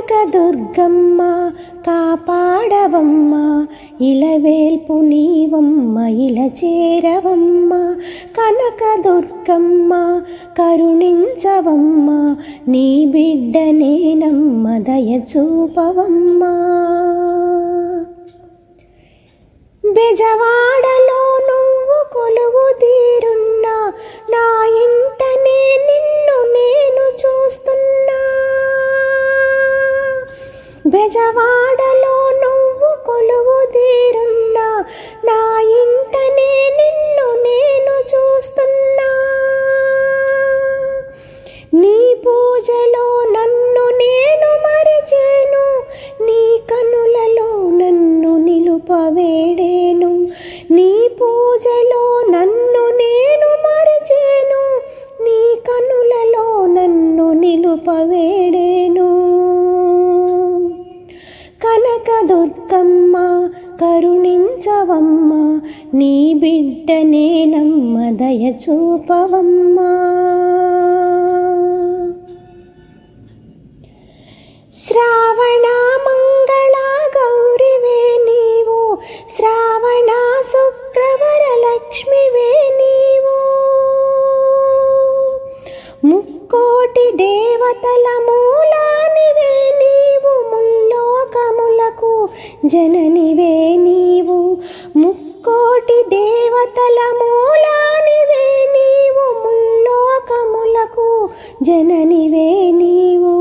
కనకదుర్గమ్మ కాపాడవమ్మ, ఇలవేల్పు నీవమ్మ ఇలా చేరవమ్మ. కనకదుర్గమ్మ కరుణించవమ్మ, నీ బిడ్డనేనమ్మ దయ చూపవమ్మ. బెజవాడలో నువ్వు కొలువు తీరున్నా, నా ఇంటనే నిన్ను నేను చూస్తున్నా. బెజవాడలో నువ్వు కొలువు తీరున్నా, నా ఇంటనే నిన్ను నేను చూస్తున్నా. నీ పూజలో నన్ను నేను మరిచేను, నీ కనులలో నన్ను నిలుపవేడేను. నీ పూజలో నన్ను నేను మరిచేను, నీ కనులలో నన్ను నిలుపవేడేను. కనకదుర్గమ్మ కరుణించవమ్మ, నీ బిడ్డనేనమ్మ దయ చూపవమ్మ. శ్రావణ మంగళ గౌరివే నీవు, శ్రావణ శుక్రవర లక్ష్మివే నీవు. ముక్కోటి దేవతల మూలానివే నీవు, ముల్లోకములకు జననివే నీవు. ముక్కోటి దేవతల మూలానివే నీవు, ముల్లోకములకు జననివే నీవు.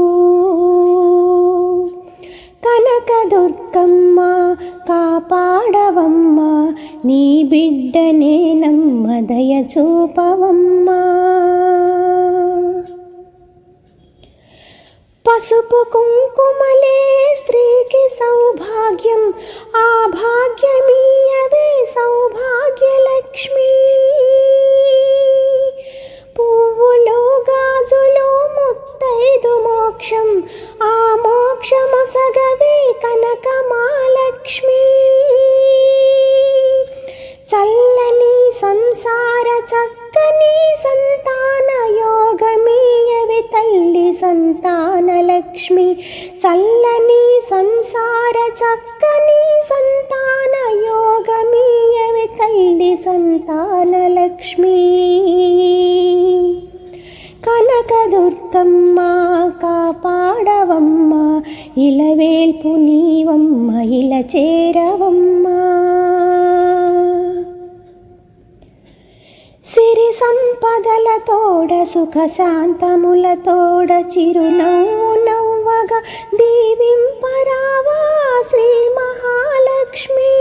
కనకదుర్గమ్మ కాపాడవమ్మ, నీ బిడ్డనేనమ్మ దయ చూపవమ్మ. పసుపు కుంకుమలే స్త్రీకి సౌభాగ్యం, ఆ భాగ్యమీయవే సౌభాగ్యలక్ష్మి. పువ్వులో గాజులో ముత్తైదు మోక్షం, ఆ మోక్షమొసగవే కనకమాలక్ష్మి. చల్లని సంసార చక్కని సంతాన యోగమీయవే తల్లి సంతానలక్ష్మి. చల్లని సంసార చక్కని సంతాన యోగమీయవే తల్లి సంతానలక్ష్మి. కనకదుర్గమ్మ కాపాడవమ్మ, ఇలవేల్పు నీవమ్మ ఇలా చేరవమ్మ. సిరి సంపదలతోడ సుఖ శాంతములతోడ చిరునవ్వు నవ్వగా దీవింపరావా శ్రీ మహాలక్ష్మి.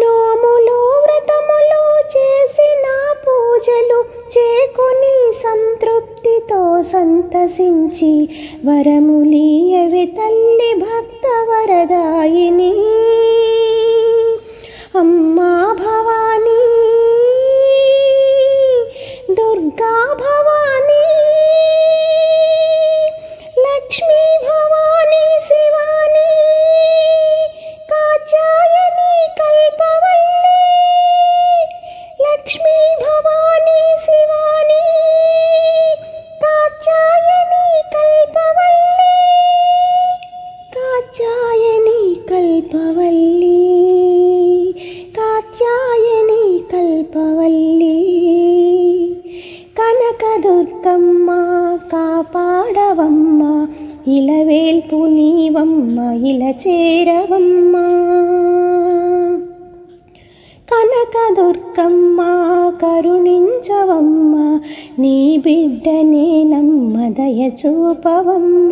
నోములో వ్రతములో చేసిన పూజలు చేకొని సంతృప్తితో సంతసించి వరములీయవే తల్లి భక్త వరదాయిని. అమ్మా భవానీ, దుర్గా భవానీ, లక్ష్మీ భవానీ, శివానీ, కాచాయని కల్పవల్లి. లక్ష్మీ భవానీ, శివానీ, కాచాయని కల్పవల్లి. కాచాయని కల్పవల్లి, కాత్యాయని కల్పవల్లి. కనకదుర్గమ్మ కాపాడవమ్మ, ఇలవేల్పు నీవమ్మ ఇలా చేరవమ్మ. కనకదుర్గమ్మ కరుణించవమ్మ, నీ బిడ్డనేనమ్మ దయ చూపవమ్మ.